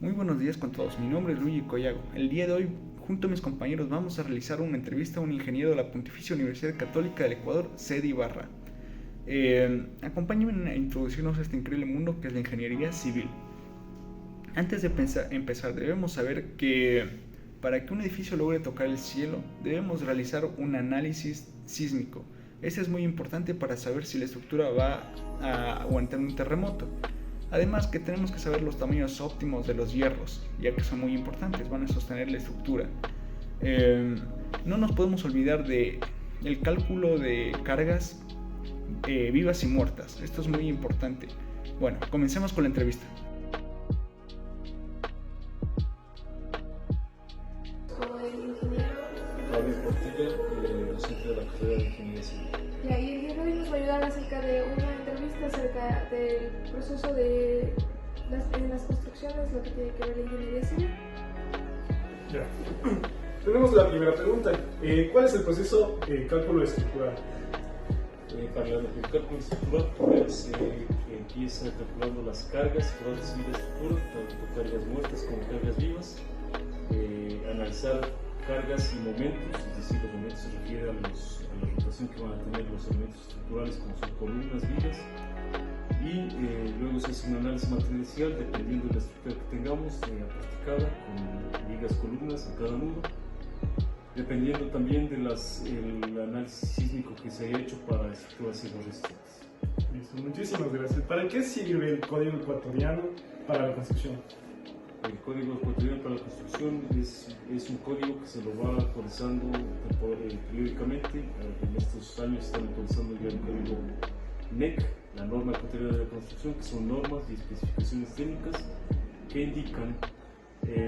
Muy buenos días con todos, mi nombre es Luigi Collago. El día de hoy, junto a mis compañeros, vamos a realizar una entrevista a un ingeniero de la Pontificia Universidad Católica del Ecuador, Sedi Ibarra. Acompáñenme a introducirnos a este increíble mundo que es la ingeniería civil. Antes de empezar, debemos saber que para que un edificio logre tocar el cielo, debemos realizar un análisis sísmico. Este es muy importante para saber si la estructura va a aguantar un terremoto. Además que tenemos que saber los tamaños óptimos de los hierros, ya que son muy importantes, van a sostener la estructura. No nos podemos olvidar del cálculo de cargas vivas y muertas, esto es muy importante. Bueno, comencemos con la entrevista. Fabio Portilla, docente de la carrera de Ingeniería Civil. Y el día de hoy nos va a ayudar acerca de una entrevista acerca del proceso en las construcciones, lo que tiene que ver la ingeniería civil. Ya. Tenemos la primera pregunta. ¿Cuál es el proceso cálculo estructural? Para el cálculo estructural, primero se empieza calculando las cargas que va a recibir la estructura, tanto cargas muertas como cargas vivas. Analizar cargas y momentos, es decir, los momentos se refiere a la rotación que van a tener los elementos estructurales como son columnas, vigas, y luego se hace un análisis matricial dependiendo de la estructura que tengamos aplasticada con vigas, columnas en cada nudo, dependiendo también del análisis sísmico que se haya hecho para estructuras sismoresistentes. Listo, muchísimas gracias. ¿Para qué sirve el código ecuatoriano para la construcción? El código ecuatoriano para la construcción es un código que se lo va actualizando periódicamente. En estos años están actualizando ya el código NEC, la norma ecuatoriana de la construcción, que son normas y especificaciones técnicas que indican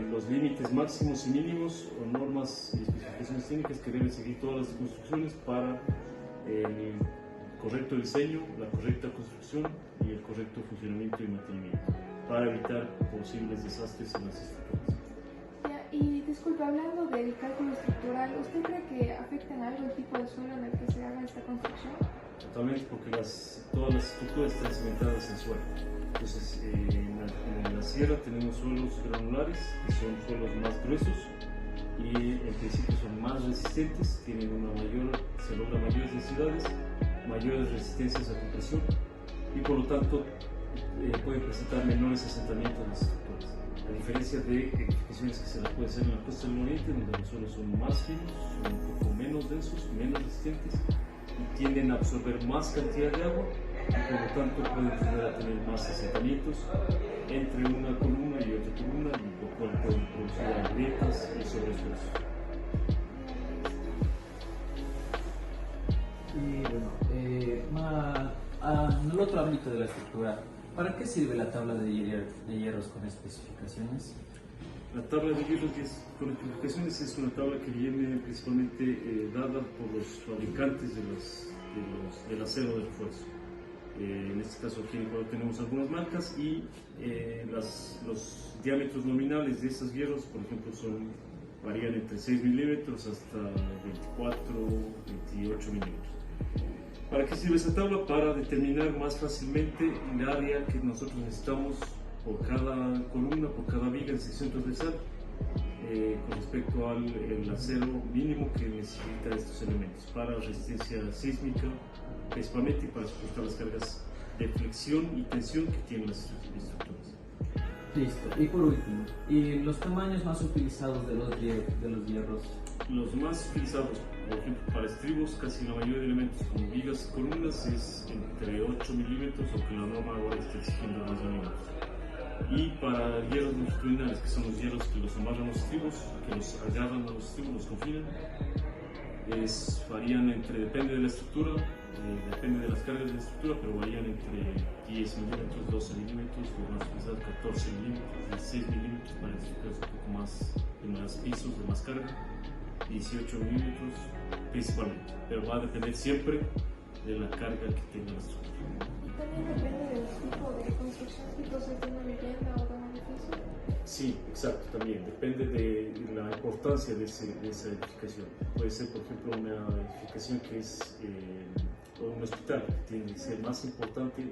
los límites máximos y mínimos o normas y especificaciones técnicas que deben seguir todas las construcciones para el correcto diseño, la correcta construcción y el correcto funcionamiento y mantenimiento, para evitar posibles desastres en las estructuras. Y disculpe, hablando del cálculo estructural, ¿usted cree que afecta en algo el tipo de suelo en el que se haga esta construcción? Totalmente, porque todas las estructuras están cimentadas en suelo. Entonces, en la sierra tenemos suelos granulares, que son suelos más gruesos y en principio son más resistentes, se logran mayores densidades, mayores resistencias a compresión y por lo tanto pueden presentar menores asentamientos en las estructuras, a diferencia de edificaciones que se las puede hacer en la costa del oriente, donde los suelos son más finos, son un poco menos densos, menos resistentes y tienden a absorber más cantidad de agua y por lo tanto pueden tender a tener más asentamientos entre una columna y otra columna, y lo cual pueden producir grietas y sobreesfuerzos. Y bueno, en el otro ámbito de la estructura, ¿para qué sirve la tabla de hierros con especificaciones? La tabla de hierros con especificaciones es una tabla que viene principalmente dada por los fabricantes del acero de refuerzo. En este caso aquí en Ecuador tenemos algunas marcas y los diámetros nominales de estos hierros, por ejemplo, varían entre 6 milímetros hasta 24, 28 milímetros. ¿Para qué sirve esa tabla? Para determinar más fácilmente el área que nosotros necesitamos por cada columna, por cada viga en sección transversal, con respecto al acero mínimo que necesita estos elementos para resistencia sísmica, principalmente y para soportar las cargas de flexión y tensión que tienen las estructuras. Listo. Y por último, ¿y los tamaños más utilizados de los hierros? Los más utilizados, por ejemplo, para estribos, casi la mayoría de elementos como vigas y columnas es entre 8 milímetros, aunque la norma ahora está exigiendo más milímetros. Y para hierros longitudinales, que son los hierros que los amarran los estribos, que los agarran a los estribos, los confinan, depende de la estructura, depende de las cargas de la estructura, pero varían entre 10 milímetros, 12 milímetros, o más pesados 14 milímetros, 16 milímetros para estructuras un poco más pisos, de más carga, 18 milímetros principalmente, pero va a depender siempre de la carga que tenga la estructura. ¿Y también depende del tipo de construcción, tipo si es de una vivienda o de un edificio? Sí, exacto, también depende de la importancia de esa edificación. Puede ser, por ejemplo, una edificación que es o un hospital, que tiene que ser más importante.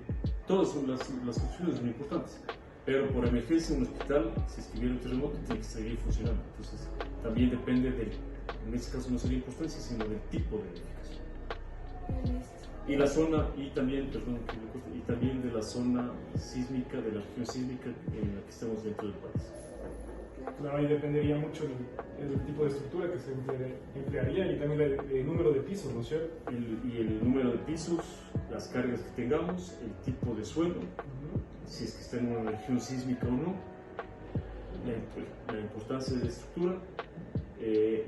Todas las construcciones son importantes, pero por emergencia un hospital, si es que hubiera un terremoto, tiene que seguir funcionando. Entonces, también depende en este caso no sería importancia, sino del tipo de edificación. Y la zona, y también de la zona sísmica, de la región sísmica en la que estamos dentro del país. Claro, ahí dependería mucho del tipo de estructura que se emplearía y también el número de pisos, ¿no es cierto? Y el número de pisos, las cargas que tengamos, el tipo de suelo, si es que está en una región sísmica o no, la importancia de la estructura,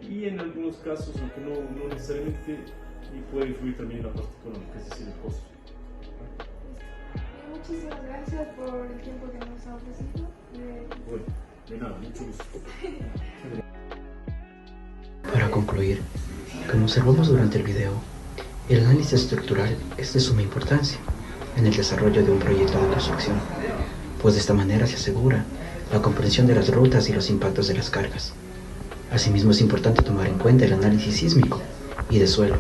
y en algunos casos, aunque no necesariamente, y puede influir también la parte económica, es decir, el costo. Muchísimas gracias por el tiempo que nos ha ofrecido. Bueno, de nada, mucho gusto. Para concluir, como observamos durante el video, el análisis estructural es de suma importancia en el desarrollo de un proyecto de construcción, pues de esta manera se asegura la comprensión de las rutas y los impactos de las cargas. Asimismo, es importante tomar en cuenta el análisis sísmico y de suelo,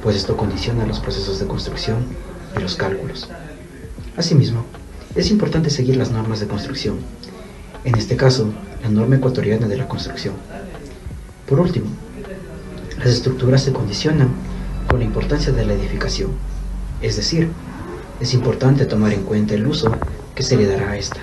pues esto condiciona los procesos de construcción y los cálculos. Asimismo, es importante seguir las normas de construcción, en este caso, la norma ecuatoriana de la construcción. Por último, las estructuras se condicionan con la importancia de la edificación, es decir, es importante tomar en cuenta el uso que se le dará a esta.